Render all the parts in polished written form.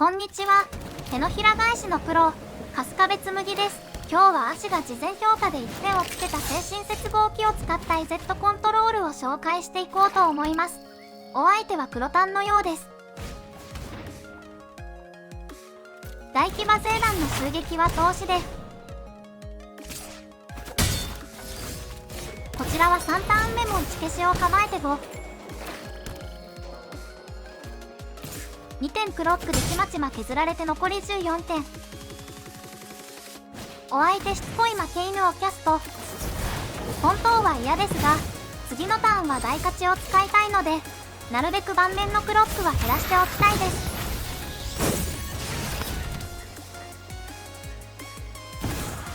こんにちは。手のひら返しのプロ、春日部紬です。今日は足が事前評価で1点をつけた精神接合機を使った EZ コントロールを紹介していこうと思います。お相手は黒タンのようです。大規模勢弾の襲撃は投資で、こちらは3ターン目も打ち消しを構えて5、2点クロックでちまちま削られて残り14点。お相手しつこい負け犬をキャスト。本当は嫌ですが、次のターンは大勝ちを使いたいので、なるべく盤面のクロックは減らしておきたいです。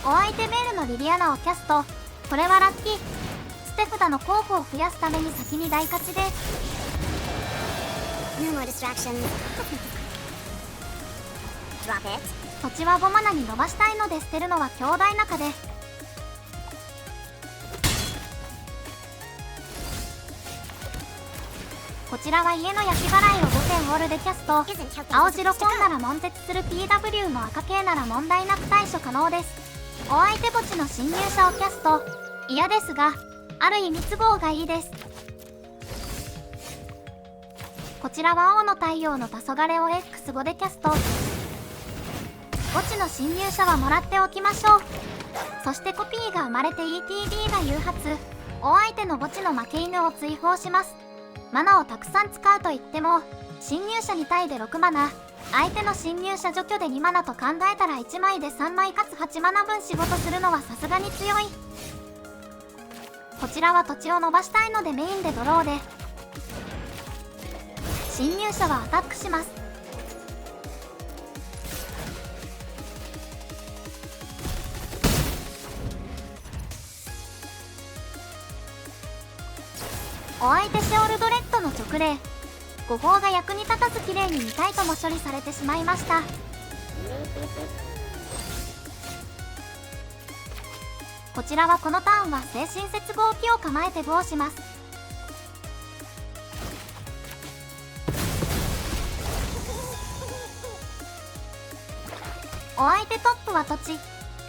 お相手メールのリリアナをキャスト。これはラッキー。捨て札の候補を増やすために先に大勝ちです。No more distractions. Drop it. 土地は5マナに伸ばしたいので捨てるのは兄弟仲で、こちらは家の焼き払いを5点オールでキャスト。 Isn't helping 青 us 白 to コン go. なら悶絶する PW も赤系なら問題なく対処可能です。お相手墓地の侵入者をキャスト。嫌ですが、ある意味都合がいいです。こちらは青の太陽の黄昏を X5 でキャスト。墓地の侵入者はもらっておきましょう。そしてコピーが生まれて ETB が誘発。お相手の墓地の負け犬を追放します。マナをたくさん使うと言っても、侵入者2体で6マナ、相手の侵入者除去で2マナと考えたら1枚で3枚かつ8マナ分仕事するのはさすがに強い。こちらは土地を伸ばしたいのでメインでドローで、侵入者はアタックします。お相手シオルドレッドの直令5号が役に立たず綺麗に2体とも処理されてしまいました。こちらはこのターンは精神接合機を構えて5をします。お相手トップは土地。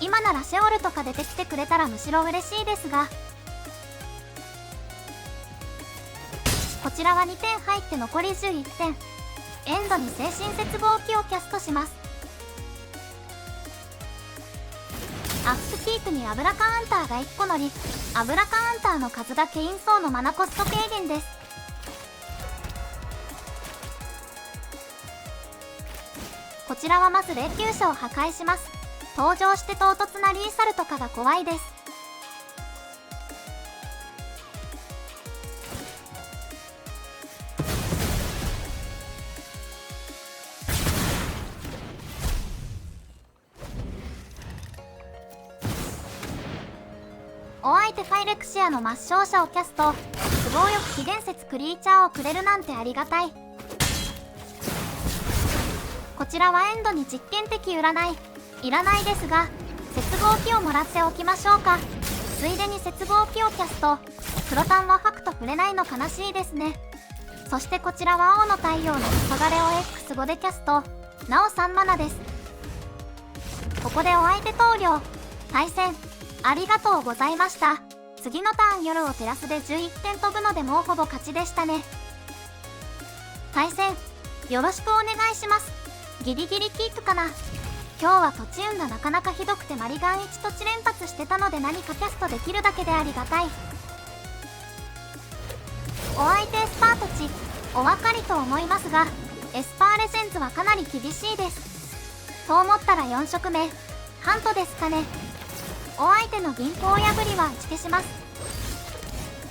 今ならシェオルとか出てきてくれたらむしろ嬉しいですが、こちらは2点入って残り11点。エンドに精神接合機をキャストします。アップキープに油カウンターが1個乗り、油カウンターの数がケイン層のマナコスト軽減です。こちらはまず霊柩車を破壊します。登場して唐突なリーサルとかが怖いです。お相手ファイレクシアの抹消者をキャスト。都合よく非伝説クリーチャーをくれるなんてありがたい。こちらはエンドに実験的占い。いらないですが、接合機をもらっておきましょうか。ついでに接合機をキャスト。黒タンはファクト触れないの悲しいですね。そしてこちらは青の太陽の黄昏を X5 でキャスト。なお3マナです。ここでお相手投了。対戦ありがとうございました。次のターン夜を照らすで11点飛ぶのでもうほぼ勝ちでしたね。対戦よろしくお願いします。ギリギリキープかな。今日は土地運がなかなかひどくてマリガン1土地連発してたので何かキャストできるだけでありがたい。お相手エスパー土地お分かりと思いますが、エスパーレジェンズはかなり厳しいです。と思ったら4色目ハントですかね。お相手の銀行破りは打ち消します。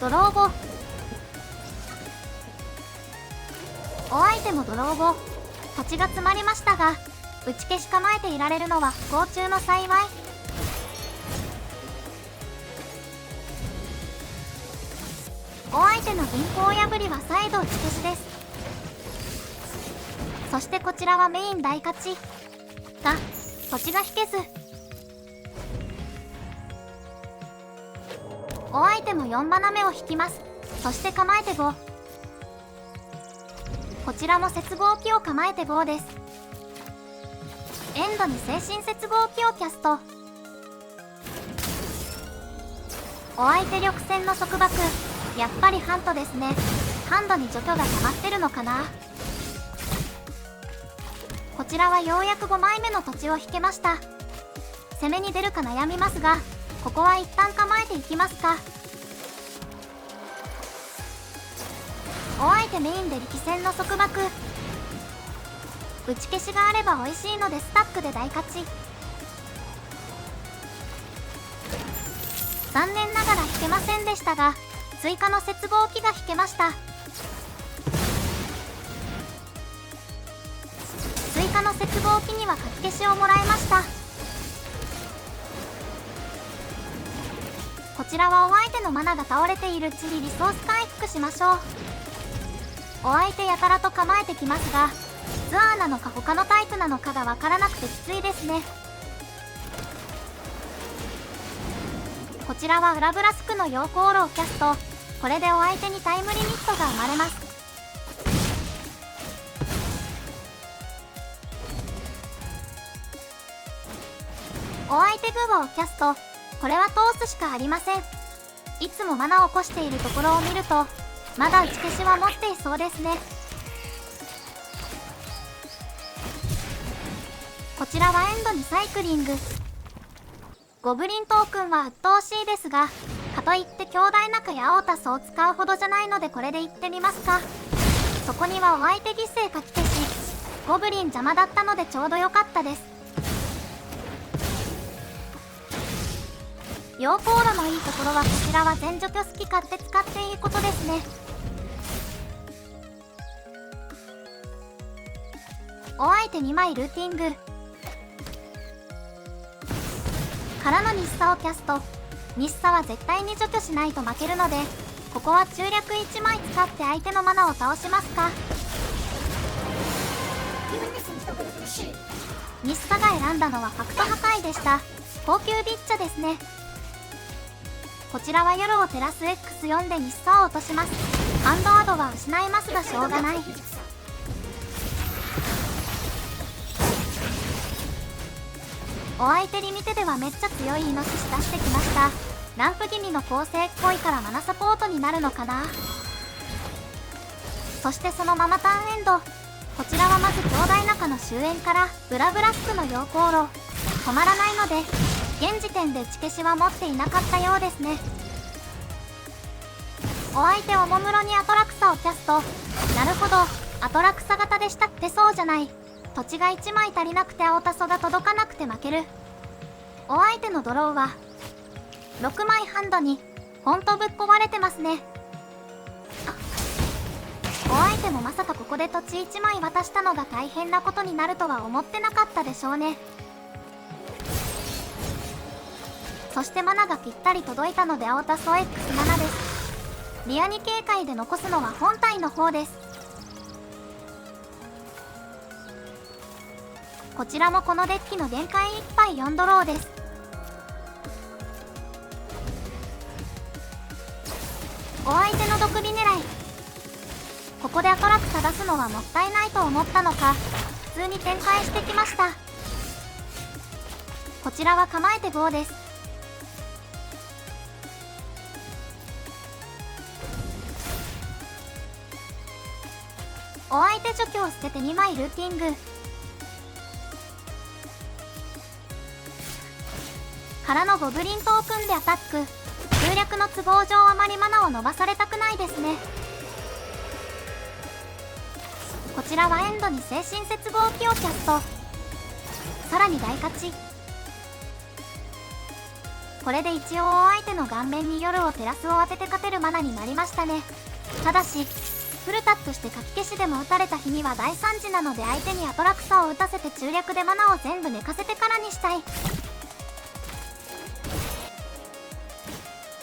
ドローボ。お相手もドローボ。土地が詰まりましたが、打ち消し構えていられるのは不幸中の幸い。お相手の銀行破りは再度打ち消しです。そしてこちらはメイン大勝ちが土地が引けず。お相手も4マナ目を引きます。そして構えて5。こちらも接合機を構えて5です。エンドに精神接合機をキャスト。お相手緑線の束縛、やっぱりハントですね。ハンドに除去が溜まってるのかな。こちらはようやく5枚目の土地を引けました。攻めに出るか悩みますが、ここは一旦構えていきますか。お相手メインで力戦の束縛、打ち消しがあれば美味しいのでスタックで大勝ち。残念ながら引けませんでしたが、追加の接合機が引けました。追加の接合機にはかき消しをもらいました。こちらはお相手のマナが倒れているうちにリソース回復しましょう。お相手やたらと構えてきますが、ツアーなのか他のタイプなのかがわからなくてきついですね。こちらはウラブラスクの溶鉱炉をキャスト。これでお相手にタイムリミットが生まれます。お相手グーをキャスト。これは通すしかありません。いつもマナを起こしているところを見ると、まだ打ち消しは持っていそうですね。こちらはエンドにサイクリング。ゴブリントークンは鬱陶しいですが、かといって強大なかや青タスを使うほどじゃないのでこれでいってみますか。そこにはお相手犠牲かき消し、ゴブリン邪魔だったのでちょうど良かったです。溶鉱炉のいいところはこちらは全除去好き勝手使っていいことですね。お相手2枚ルーティングからの日差をキャスト。日差は絶対に除去しないと負けるので、ここは中略1枚使って相手のマナを倒しますか。日差が選んだのはファクト破壊でした。高級ビッチャですね。こちらは夜を照らす X4 で日差を落とします。ハンドアドは失いますがしょうがない。お相手リミテではめっちゃ強いイノシシ出してきました。ランプ気味の構成っぽいからマナサポートになるのかな。そしてそのままターンエンド。こちらはまず強大中の終焉からブラブラスクの溶鉱炉。止まらないので現時点で打ち消しは持っていなかったようですね。お相手おもむろにアトラクサをキャスト。なるほど、アトラクサ型でしたってそうじゃない。土地が1枚足りなくて青タソが届かなくて負ける。お相手のドローは6枚ハンドにほんとぶっ壊れてますね。お相手もまさかここで土地1枚渡したのが大変なことになるとは思ってなかったでしょうね。そしてマナがぴったり届いたので青タソ X7 です。リアに警戒で残すのは本体の方です。こちらもこのデッキの限界いっぱい4ドローです。お相手の毒火狙い。ここでアトラクサ出すのはもったいないと思ったのか、普通に展開してきました。こちらは構えて GO です。お相手除去を捨てて2枚ルーティングからのゴブリントークンでアタック。攻略の都合上あまりマナを伸ばされたくないですね。こちらはエンドに精神接合機をキャスト。さらに大勝ち。これで一応相手の顔面に夜を照らすを当てて勝てるマナになりましたね。ただしフルタップしてかき消しでも打たれた日には大惨事なので、相手にアトラクサを打たせて中略でマナを全部寝かせてからにしたい。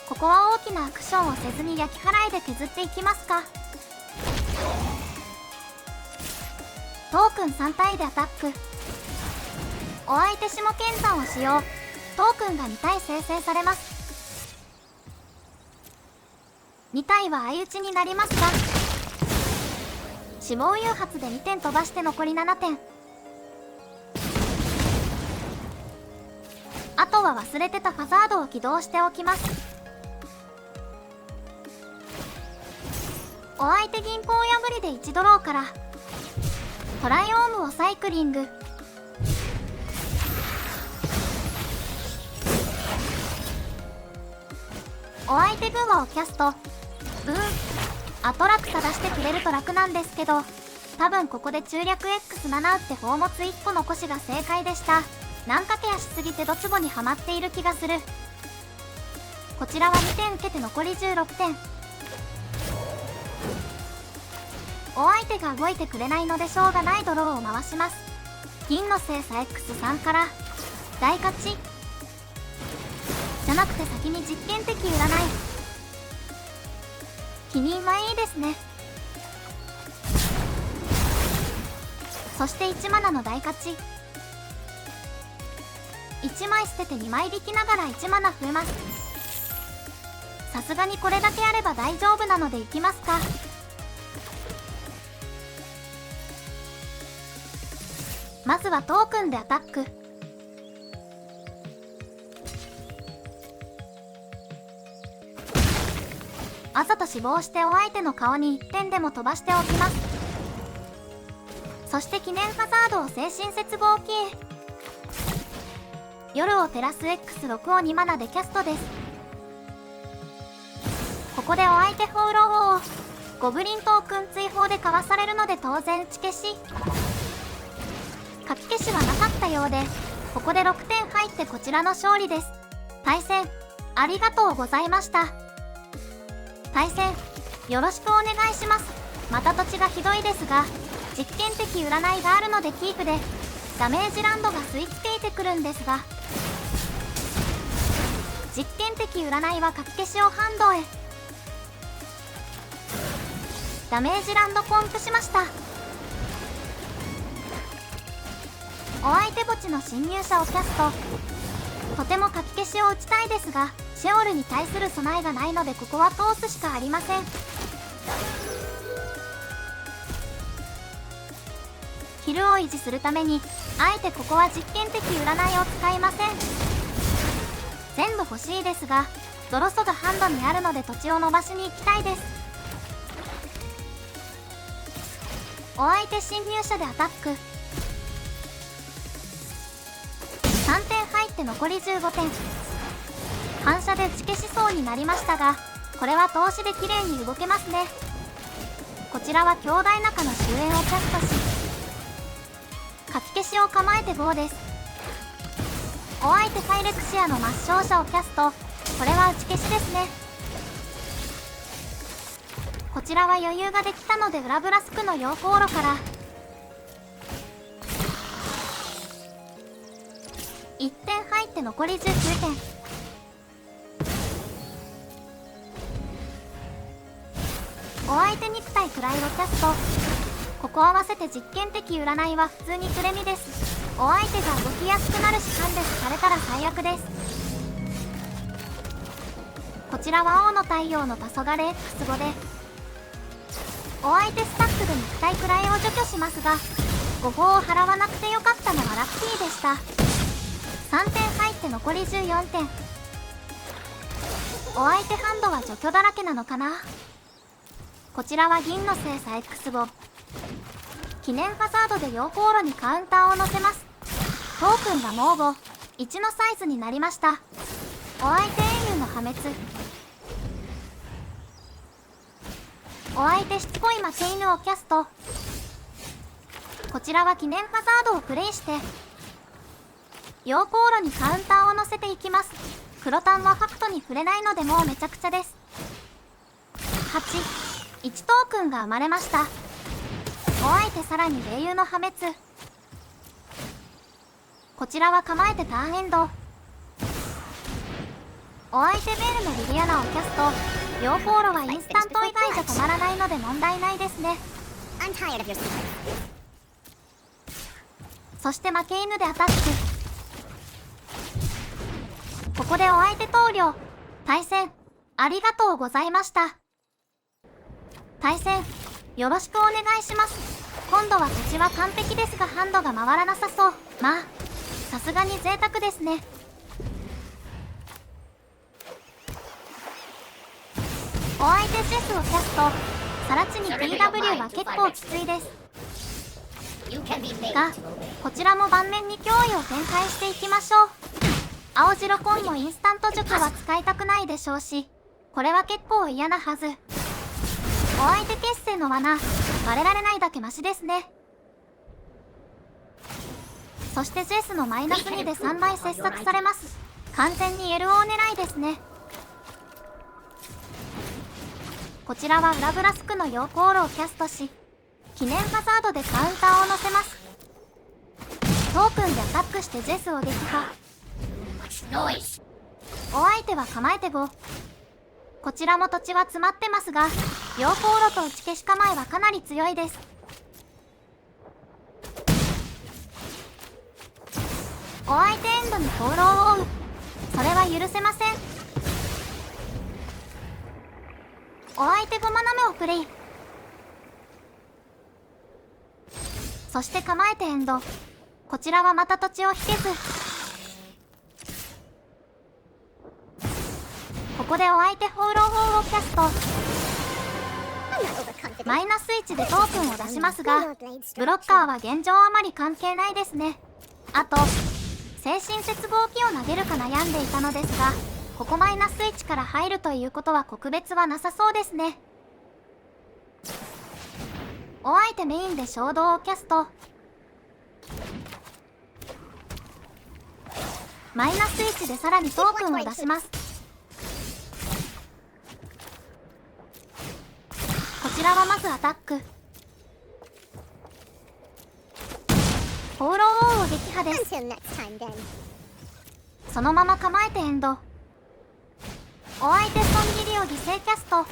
ここは大きなアクションをせずに焼き払いで削っていきますか。トークン3体でアタック。お相手下剣山を使用。トークンが2体生成されます。2体は相打ちになりますが、死亡誘発で2点飛ばして残り7点。は忘れてたハザードを起動しておきます。お相手銀行破りで1ドローからトライオームをサイクリング。お相手グーワをキャスト。アトラクサ出してくれると楽なんですけど、多分ここで中略 X7 打って宝物1個残しが正解でした。難掛けやしすぎてドツボにはまっている気がする。こちらは2点受けて残り16点。お相手が動いてくれないのでしょうがないドローを回します。銀の精査 X3 から大勝ちじゃなくて先に実験的占い。気に入いいですね。そして1マナの大勝ち。1枚捨てて2枚引きながら1マナ増えます。さすがにこれだけあれば大丈夫なのでいきますか。まずはトークンでアタック。あざと死亡してお相手の顔に1点でも飛ばしておきます。そして記念ハザードを精神接合キー。夜を照らす X6 を2マナでキャストです。ここでお相手放浪をゴブリントークン追放でかわされるので当然打ち消し。書き消しはなかったようで、ここで6点入ってこちらの勝利です。対戦ありがとうございました。対戦よろしくお願いします。また土地がひどいですが、実験的占いがあるのでキープでダメージランドが吸い付けてくるんですが、実験的占いは書き消しをハンドへ。ダメージランドコンプしました。お相手墓地の侵入者をキャスト。とても書き消しを打ちたいですが、シェオルに対する備えがないのでここは通すしかありません。ヒルを維持するためにあえてここは実験的占いを使いません。全部欲しいですが、ゾロソがハンドにあるので土地を伸ばしに行きたいです。お相手侵入者でアタック。3点入って残り15点。反射で打ち消しそうになりましたが、これは投資で綺麗に動けますね。こちらは兄弟仲の終焉をキャストし、書き消しを構えて5です。お相手ファイレクシアの抹消者をキャスト。これは打ち消しですね。こちらは余裕ができたので裏ブラスクの溶鉱炉から1点入って残り19点。お相手肉体プライドキャスト。ここ合わせて実験的占いは普通にプレミです。お相手が動きやすくなるしハンデスされたら最悪です。こちらは青の太陽の黄昏 X5 でお相手スタックで肉体プライを除去しますが、5号を払わなくてよかったのはラッキーでした。3点入って残り14点。お相手ハンドは除去だらけなのかな。こちらは銀の精査 X5。記念ハザードで溶鉱炉にカウンターを乗せます。トークンがもう1のサイズになりました。お相手英雄の破滅。お相手しつこい負け犬をキャスト。こちらは記念ハザードをプレイして溶鉱炉にカウンターを乗せていきます。黒タンはファクトに触れないのでもうめちゃくちゃです。8、1トークンが生まれました。お相手さらに英雄の破滅。こちらは構えてターンエンド。お相手ベールのリリアナをキャスト。溶鉱炉はインスタント以外じゃ止まらないので問題ないですね。I'm tired of your secrets. そして負け犬でアタック。ここでお相手投了。対戦ありがとうございました。対戦よろしくお願いします。今度は土地は完璧ですがハンドが回らなさそう。まあさすがに贅沢ですね。お相手ジェスをキャスト。さらちに PW は結構きついです。が、こちらも盤面に脅威を展開していきましょう。青白コンもインスタント塾は使いたくないでしょうし、これは結構嫌なはず。お相手決戦の罠、割れられないだけマシですね。そしてジェスのマイナス2で3枚切削されます。完全に LO 狙いですね。こちらは裏ブラスクの溶鉱炉をキャストし、記念ハザードでカウンターを乗せます。トークンでアタックしてジェスを撃破。お相手は構えて5。こちらも土地は詰まってますが、溶鉱炉と打ち消し構えはかなり強いです。お相手エンドに灯籠を追う。それは許せません。お相手5マナ目をプレイ。そして構えてエンド。こちらはまた土地を引けず。ここでお相手放浪法をキャスト。マイナス1でトークンを出しますが、ブロッカーは現状あまり関係ないですね。あと精神接合機を投げるか悩んでいたのですが、ここマイナス1から入るということは告別はなさそうですね。お相手メインで衝動をキャスト。マイナス1でさらにトークンを出します。こちらはまずアタック。放浪王を撃破です。そのまま構えてエンド。お相手損切りを犠牲キャスト。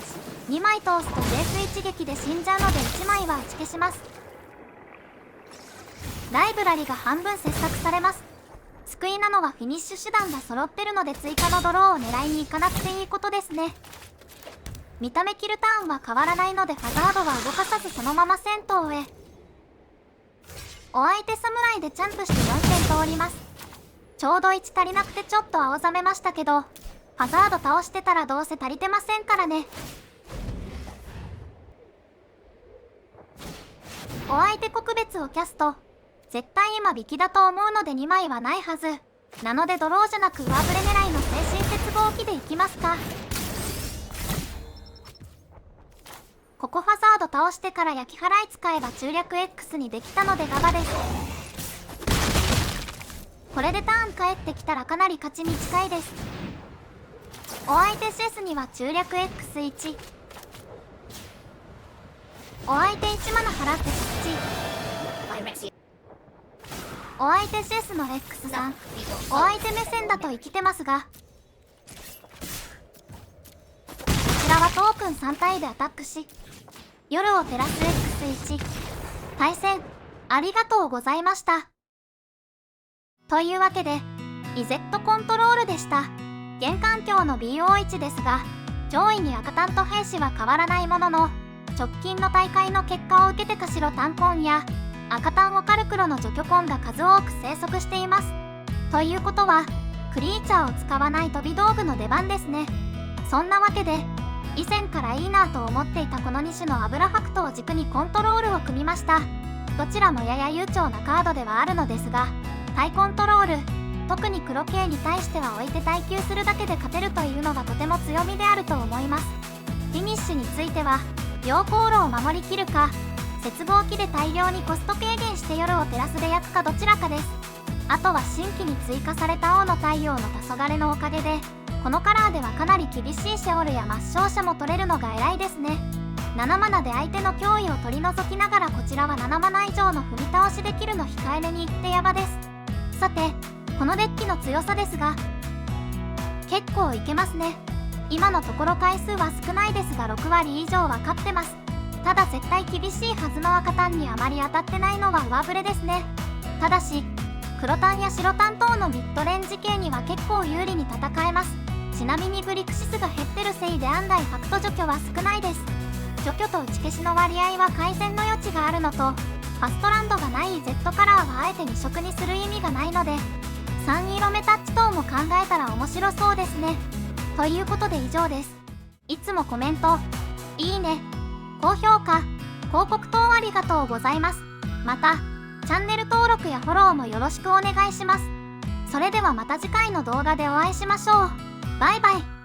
2枚通すとベース一撃で死んじゃうので1枚は打ち消します。ライブラリが半分切削されます。救いなのはフィニッシュ手段が揃ってるので追加のドローを狙いに行かなくていいことですね。見た目キルターンは変わらないのでハザードは動かさずそのまま戦闘へ。お相手侍でチャンプして4点通ります。ちょうど1足りなくてちょっと青ざめましたけど、ハザード倒してたらどうせ足りてませんからね。お相手告別をキャスト。絶対今引きだと思うので2枚はないはず。なのでドローじゃなく上振れ狙いの精神接合機でいきますか。ここハザード倒してから焼き払い使えば中略 X にできたのでガバです。これでターン返ってきたらかなり勝ちに近いです。お相手シェスには中略 X1。お相手1マナ払って設置。お相手シェスの X3。お相手目線だと生きてますが、こちらはトークン3体でアタックし、夜を照らす X1。対戦ありがとうございました。というわけで EZ コントロールでした。現環境の BO1 ですが、上位に赤単と兵士は変わらないものの、直近の大会の結果を受けてか白単コンや赤単オカルクロの除去コンが数多く生息しています。ということはクリーチャーを使わない飛び道具の出番ですね。そんなわけで以前からいいなと思っていたこの2種の油ファクトを軸にコントロールを組みました。どちらもやや悠長なカードではあるのですが、対コントロール、特に黒系に対しては置いて耐久するだけで勝てるというのがとても強みであると思います。フィニッシュについては溶鉱炉を守りきるか、接合機で大量にコスト軽減して夜を照らすで焼くかどちらかです。あとは新規に追加された青の太陽の黄昏のおかげで、このカラーではかなり厳しいシェオルや抹消者も取れるのが偉いですね。7マナで相手の脅威を取り除きながら、こちらは7マナ以上の踏み倒しできるの控えめに言ってヤバです。さてこのデッキの強さですが、結構いけますね。今のところ回数は少ないですが6割以上は勝ってます。ただ絶対厳しいはずの赤単にあまり当たってないのは上振れですね。ただし黒単や白単等のミッドレンジ系には結構有利に戦えます。ちなみにブリクシスが減ってるせいで案外ファクト除去は少ないです。除去と打ち消しの割合は改善の余地があるのと、ファストランドがない Z カラーはあえて2色にする意味がないので、3色目タッチ等も考えたら面白そうですね。ということで以上です。いつもコメント、いいね、高評価、広告等ありがとうございます。また、チャンネル登録やフォローもよろしくお願いします。それではまた次回の動画でお会いしましょう。バイバイ。